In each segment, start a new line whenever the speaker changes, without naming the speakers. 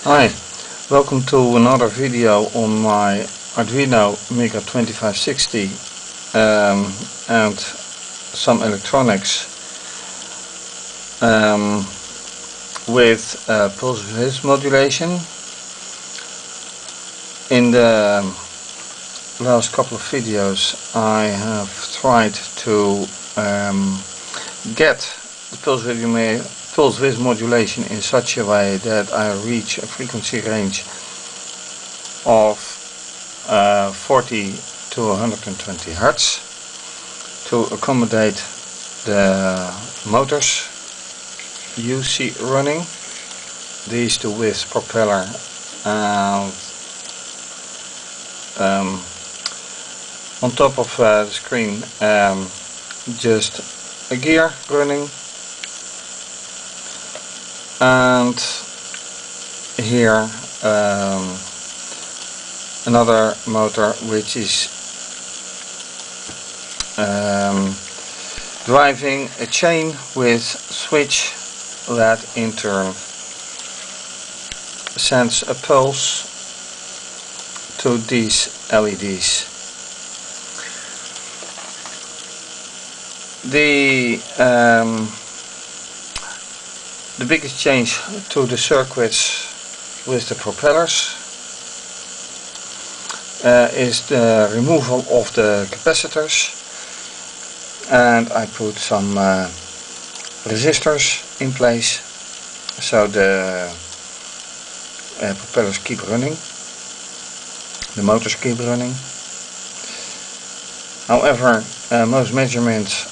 Hi, welcome to another video on my Arduino Mega2560 and some electronics with pulse width modulation. In the last couple of videos I have tried to get the pulse width modulation in such a way that I reach a frequency range of 40 to 120 Hertz to accommodate the motors you see running. These two with propeller and on top of the screen just a gear running, and here another motor which is driving a chain with switch that in turn sends a pulse to these LEDs. The biggest change to the circuits with the propellers is the removal of the capacitors, and I put some resistors in place so the propellers keep running, the motors keep running. However, most measurements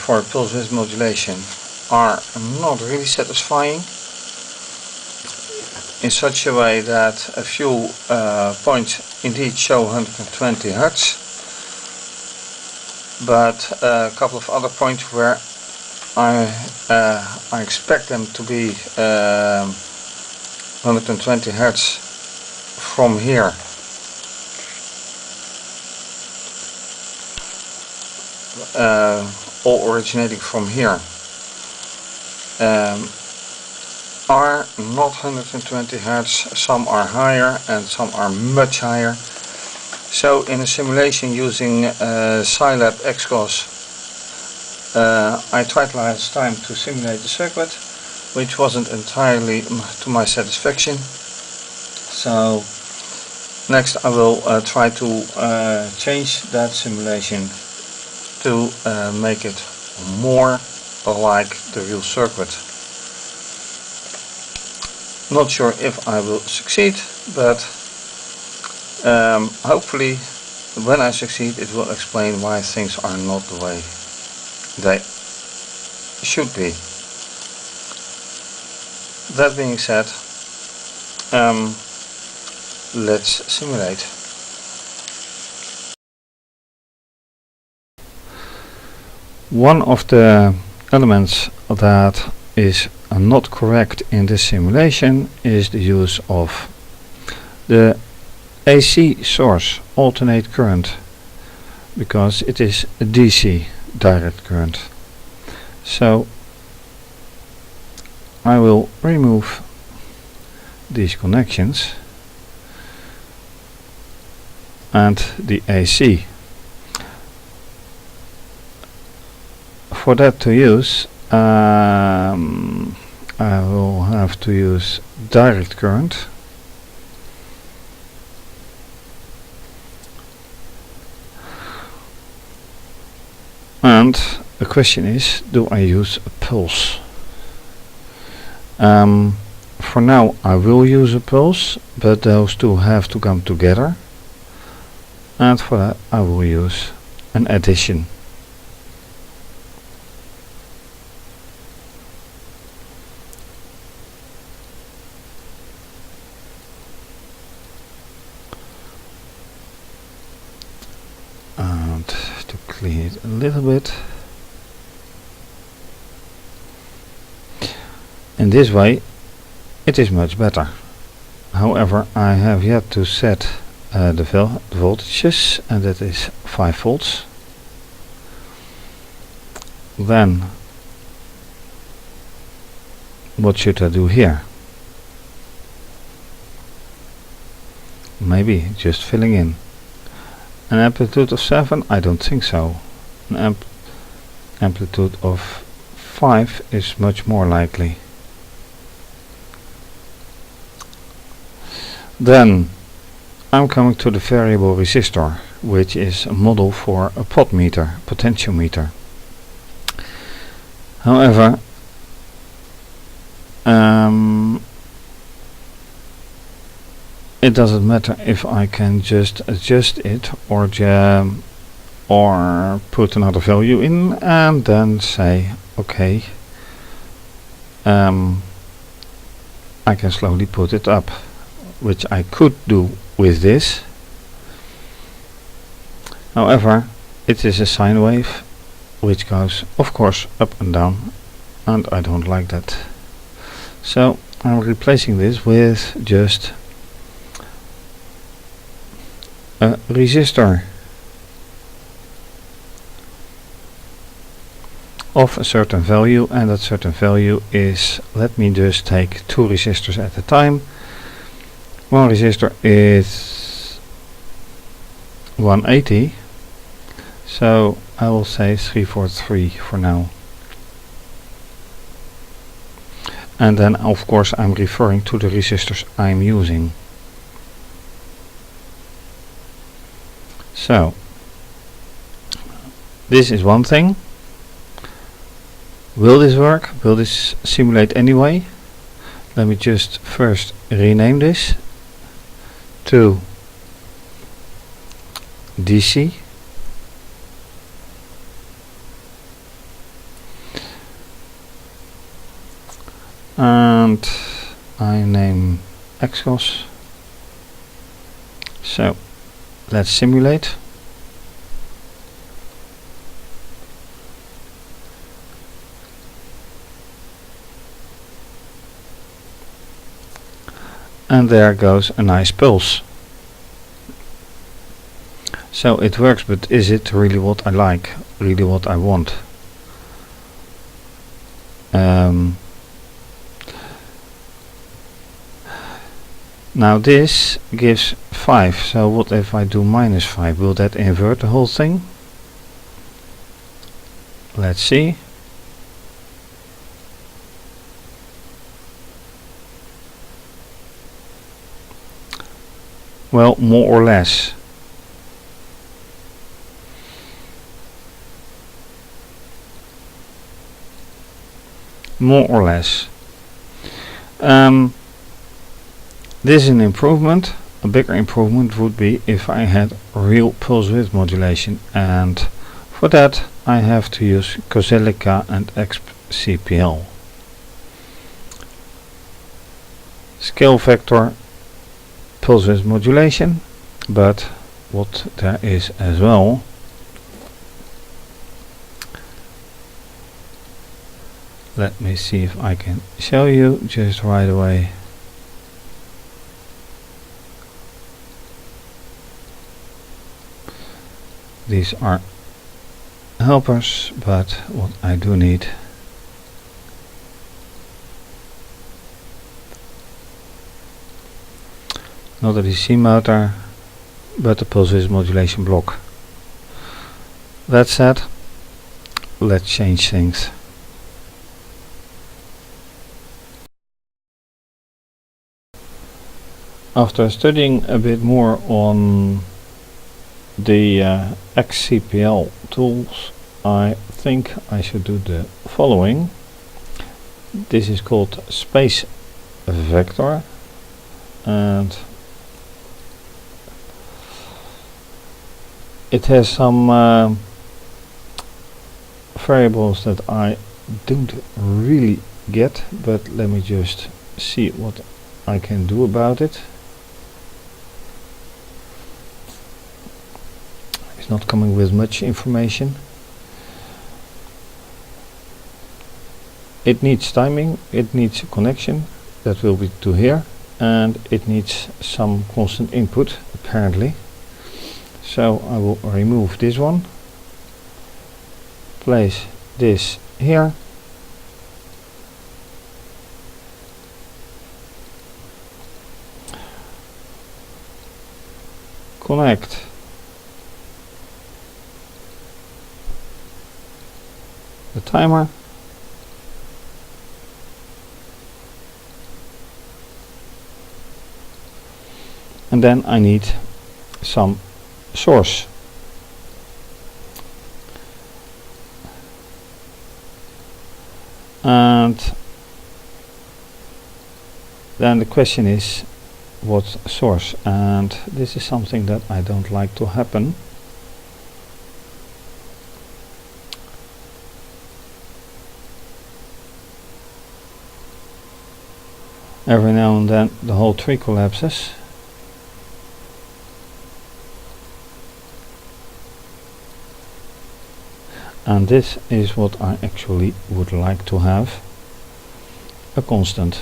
for pulse width modulation are not really satisfying, in such a way that a few points indeed show 120 Hertz, but a couple of other points where I expect them to be 120 Hertz from here all originating from here are not 120 Hertz, some are higher and some are much higher. So in a simulation using Scilab Xcos, I tried last time to simulate the circuit, which wasn't entirely to my satisfaction. So next I will try to change that simulation to make it more like the real circuit. Not sure if I will succeed, but hopefully when I succeed it will explain why things are not the way they should be. That being said, let's simulate. One of the elements that is not correct in this simulation is the use of the AC source, alternate current, because it is a DC direct current. So I will remove these connections and the AC. For that to use, I will have to use direct current, and the question is, do I use a pulse? For now I will use a pulse, but those two have to come together, and for that I will use an addition. And to clean it a little bit, in this way it is much better. However, I have yet to set the voltages, and that is 5 volts. Then what should I do here? maybe just filling in. An amplitude of 7? I don't think so. An amplitude of 5 is much more likely. Then I'm coming to the variable resistor, which is a model for a potentiometer. However, it doesn't matter if I can just adjust it or put another value in and then say okay, I can slowly put it up, which I could do with this. However, it is a sine wave which goes of course up and down, and I don't like that. So I'm replacing this with just a resistor of a certain value, and that certain value is, let me just take 2 resistors at a time. One resistor is 180, so I will say 343 for now. And then of course I'm referring to the resistors I'm using. So this is one thing. Will this work? Will this simulate anyway? Let me just first rename this to DC. And I name Xcos. So let's simulate. And there goes a nice pulse. So it works, but is it really what I like? Really what I want? Now this gives 5, so what if I do -5? Will that invert the whole thing? Let's see. Well, more or less. More or less. This is an improvement. A bigger improvement would be if I had real pulse width modulation, and for that I have to use Xcos and XCPL. Scale factor, pulse width modulation, but what there is as well, let me see if I can show you just right away. These are helpers, but what I do need not a DC motor, but a pulse width modulation block. That said, let's change things. After studying a bit more on the XCPL tools, I think I should do the following. This is called space vector, and it has some variables that I don't really get, but let me just see what I can do about it. It's not coming with much information. It needs timing, it needs a connection, that will be to here, and it needs some constant input apparently. So I will remove this one, place this here, connect the timer, and then I need some source. And then the question is, what source? And this is something that I don't like to happen. Every now and then the whole tree collapses. And this is what I actually would like to have, a constant.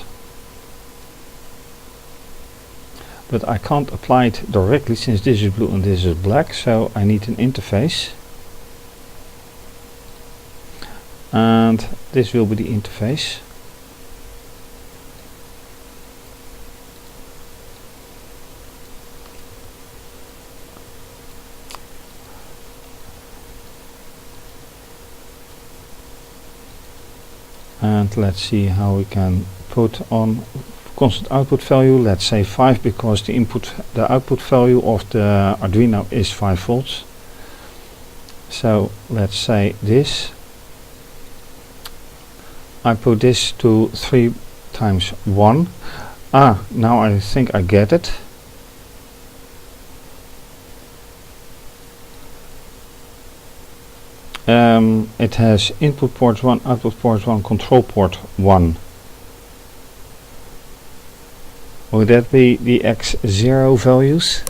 But I can't apply it directly since this is blue and this is black, so I need an interface. And this will be the interface. And let's see how we can put on constant output value. Let's say 5, because the output value of the Arduino is 5 volts. So let's say this. I put this to 3 times 1. Now I think I get it. It has input port 1, output port 1, control port 1. Would that be the X0 values?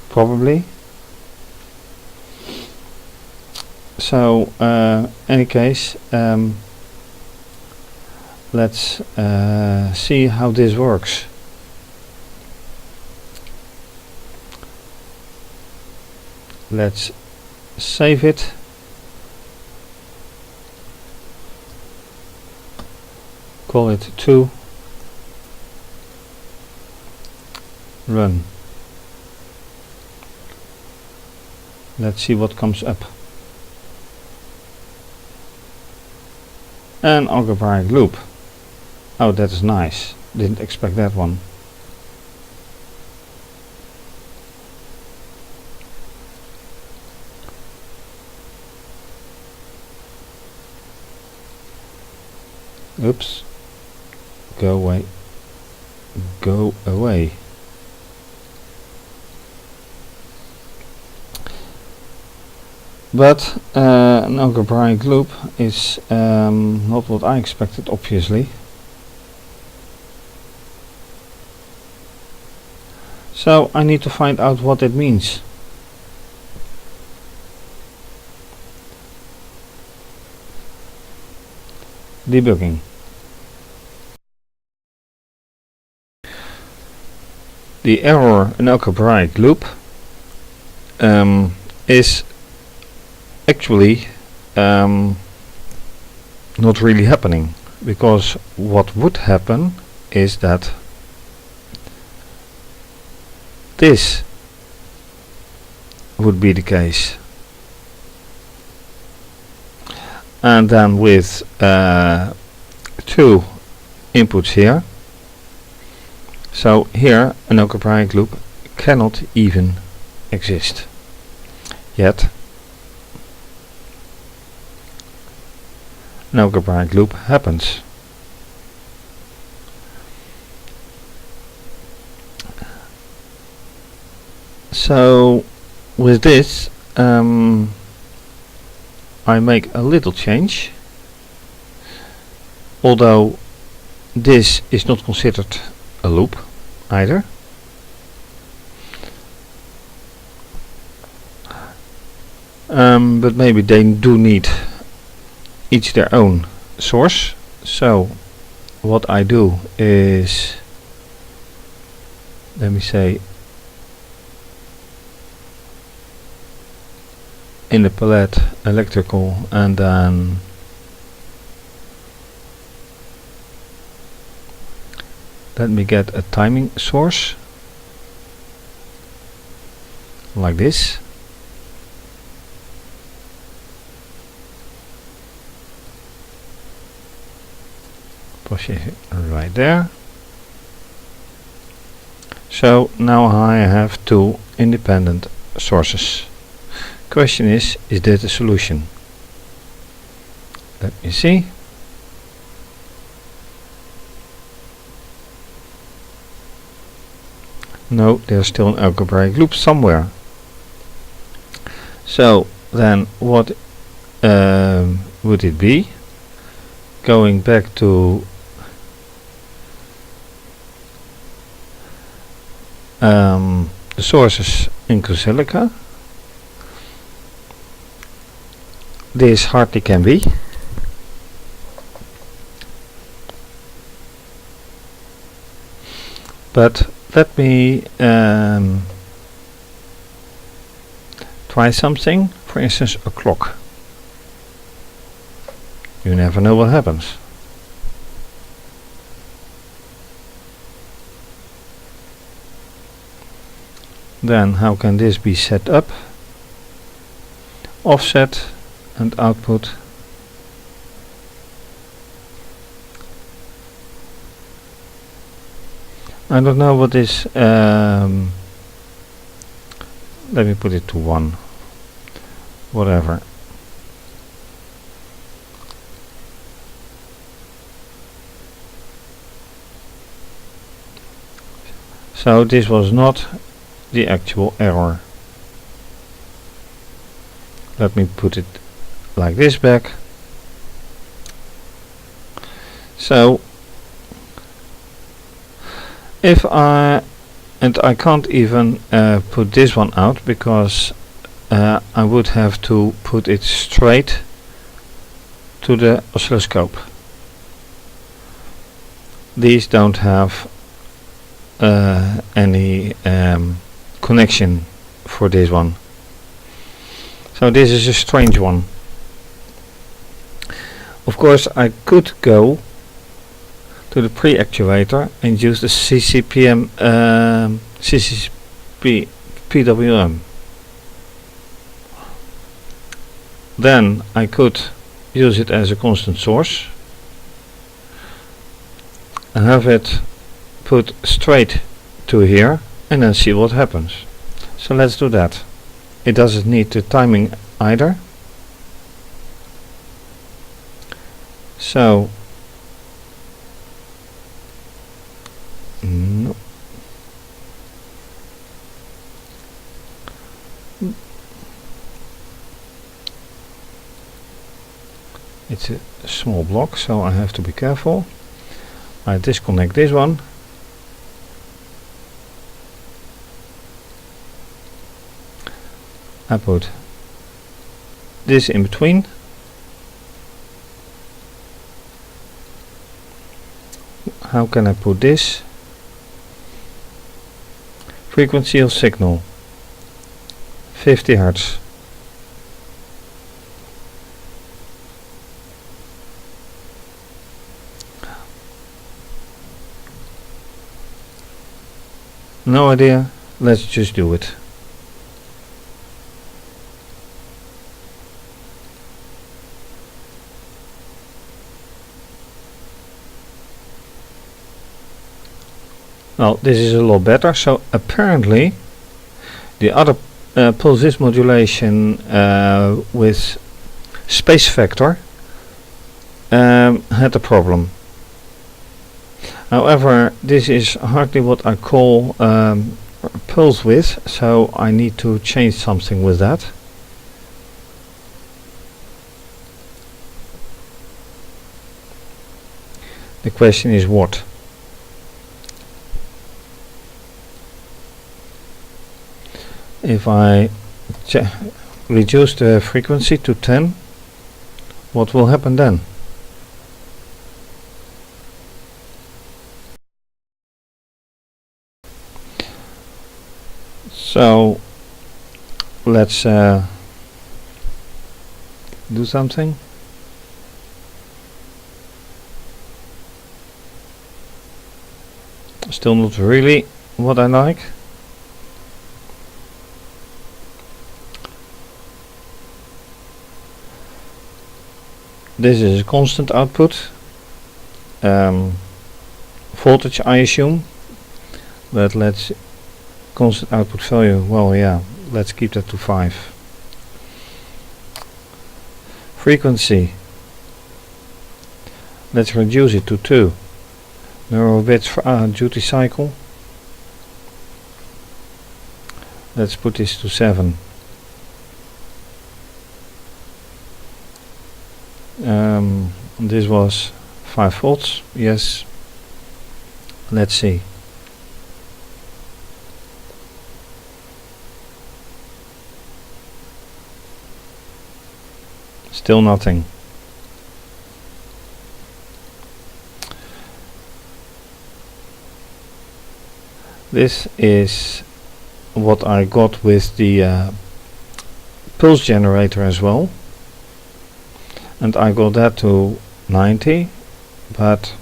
Probably. So, any case, let's see how this works. Let's save it. Call it 2. Run. Let's see what comes up. An algebraic loop. Oh, that is nice. Didn't expect that one. Oops. Go away. Go away. But an algebraic loop is not what I expected, obviously. So I need to find out what it means. Debugging. The error in algebraic loop is actually not really happening, because what would happen is that this would be the case, and then with 2 inputs here. So here an algebraic loop cannot even exist. Yet an algebraic loop happens. So with this I make a little change, although this is not considered a loop either. But maybe they do need each their own source. So what I do is, let me say, in the palette electrical, and then let me get a timing source.
like this. Push it right there. So now I have two independent sources. Question is that a solution? Let me see. No, there's still an algebraic loop somewhere. So then what would it be? Going back to the sources in Xcos. This hardly can be. But let me try something, for instance a clock. You never know what happens. Then how can this be set up? Offset and output. I don't know what is, let me put it to 1, whatever. So this was not the actual error. Let me put it like this back. So if I can't even put this one out because I would have to put it straight to the oscilloscope. These don't have any connection for this one. So this is a strange one. Of course I could go to the pre-actuator and use the PWM. Then I could use it as a constant source and have it put straight to here and then see what happens. So let's do that. It doesn't need the timing either. So no. It's a small block, so I have to be careful. I disconnect this one. I put this in between. How can I put this? Frequency of signal 50 Hertz. No idea, let's just do it. Well, this is a lot better. So apparently the other pulse width modulation with space factor had a problem. However, this is hardly what I call pulse width, so I need to change something with that. The question is what? If I reduce the frequency to 10, what will happen then? So let's do something. Still not really what I like. this is a constant output, voltage I assume, but let's constant output value, well yeah, let's keep that to 5. Frequency, let's reduce it to 2. Number of bits for duty cycle, let's put this to 7. This was 5 volts, yes. Let's see. Still nothing. This is what I got with the pulse generator as well, and I got that to 90, but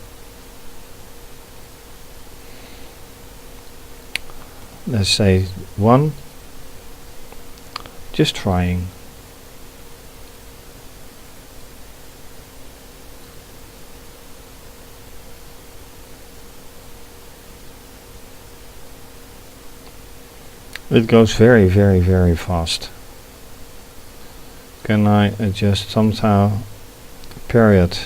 let's say 1. Just trying. It goes very, very, very fast. Can I adjust somehow period?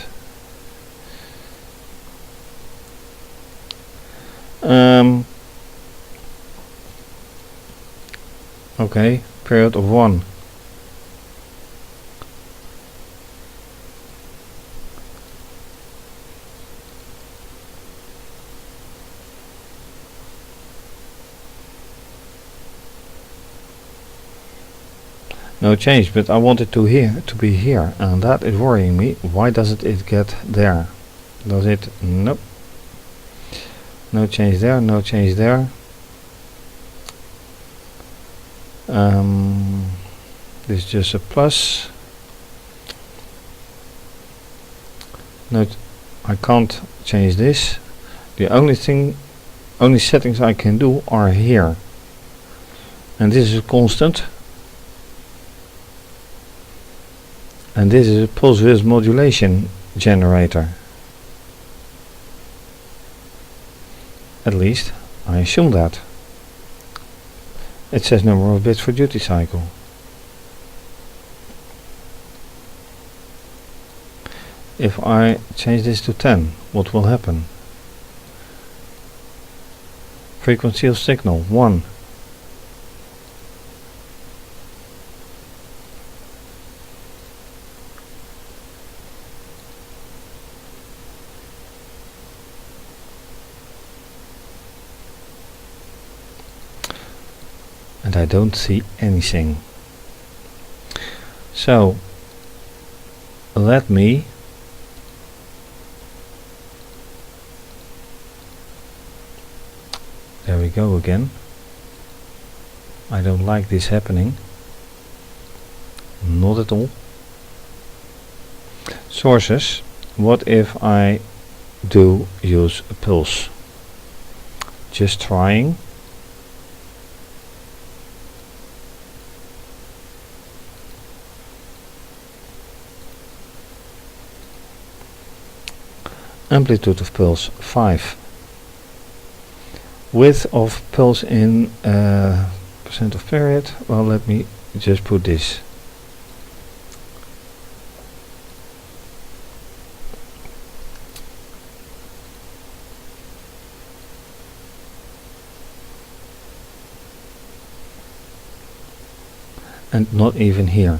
Okay, period of 1. No change, but I want it to be here, and that is worrying me. Why doesn't it get there? Does it? Nope. No change there, no change there. This is just a plus. Note, I can't change this. The only settings I can do are here. And this is a constant. And this is a pulse width modulation generator. At least I assume that. It says number of bits for duty cycle. If I change this to 10, what will happen? Frequency of signal 1. And I don't see anything. So let me there we go again. I don't like this happening. Not at all. Sources. What if I do use a pulse? Just trying. Amplitude of pulse 5. Width of pulse in percent of period. Well, let me just put this. And not even here.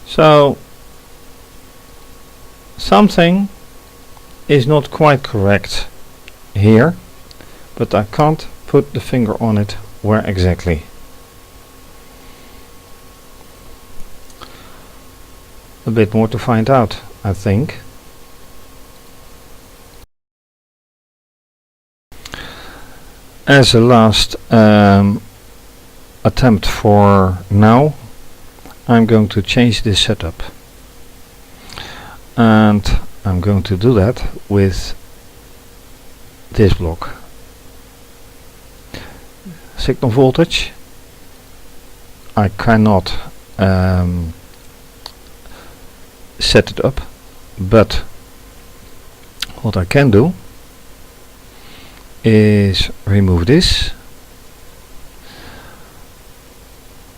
So something is not quite correct here, but I can't put the finger on it where exactly. A bit more to find out, I think. As a last attempt for now, I'm going to change this setup. And I'm going to do that with this block. Signal voltage. I cannot set it up, but what I can do is remove this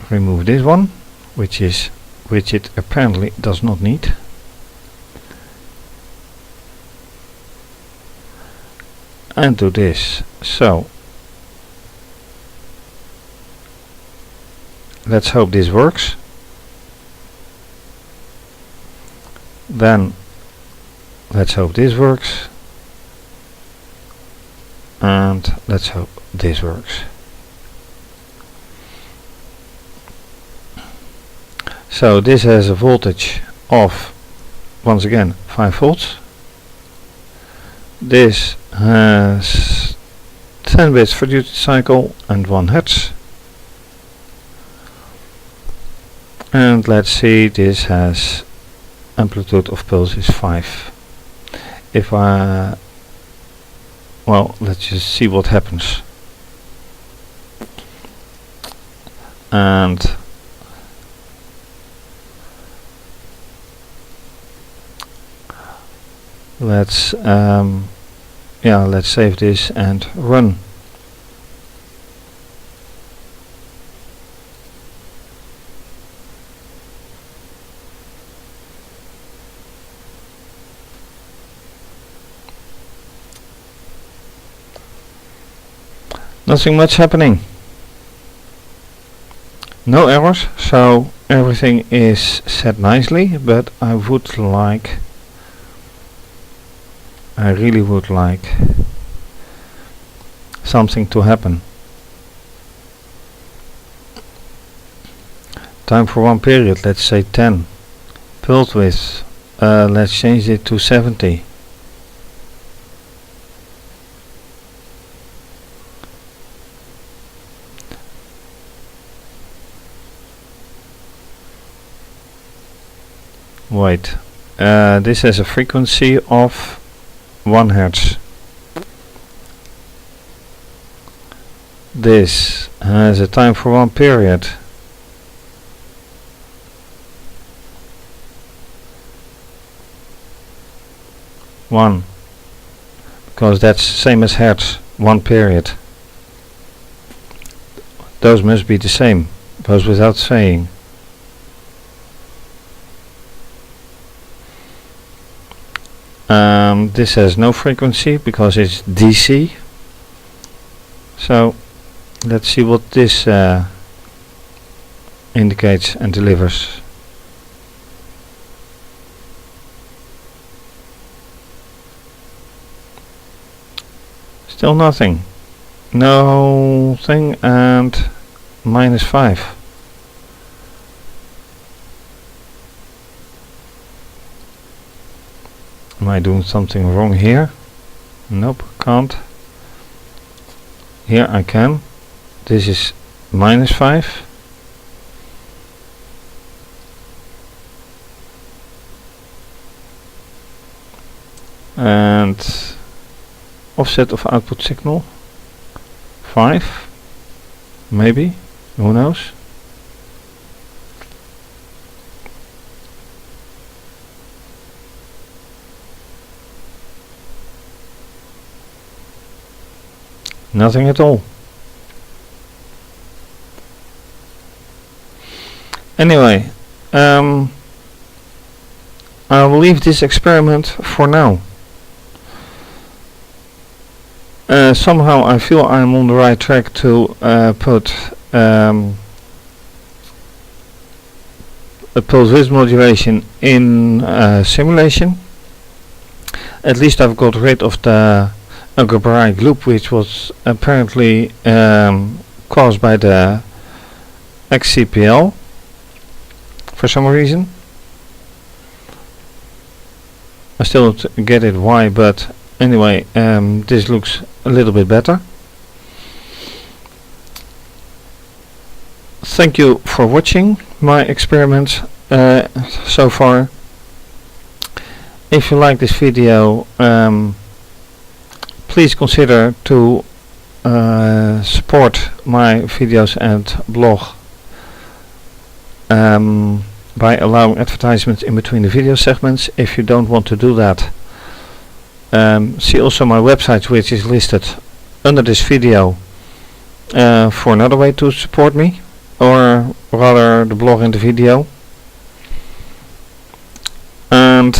one, which it apparently does not need. And do this. So let's hope this works. Then let's hope this works. And let's hope this works. So this has a voltage of, once again, 5 volts. This has 10 bits for duty cycle and 1 hertz. And let's see, this has amplitude of pulse is 5. If I, well, let's just see what happens. And let's let's save this and run. Nothing much happening. No errors, so everything is set nicely, but I really would like something to happen. Time for one period, let's say 10. Pulse width, let's change it to 70. Wait, this has a frequency of 1 hertz. This has a time for one period. One, because that's same as hertz, 1 period. Those must be the same, goes without saying. This has no frequency because it's DC. So let's see what this indicates and delivers. Still nothing. No thing, and -5. Am I doing something wrong here? Nope, can't. Here I can. This is -5. And offset of output signal 5, maybe, who knows. Nothing at all. Anyway, I will leave this experiment for now. Somehow I feel I'm on the right track to put a pulse width modulation in simulation. At least I've got rid of the algebraic loop, which was apparently caused by the XCPL for some reason. I still don't get it why, but anyway, this looks a little bit better. Thank you for watching my experiments so far. If you like this video, please consider to support my videos and blog by allowing advertisements in between the video segments. If you don't want to do that, see also my website, which is listed under this video, for another way to support me, or rather the blog and the video. And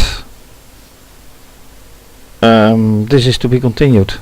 this is to be continued.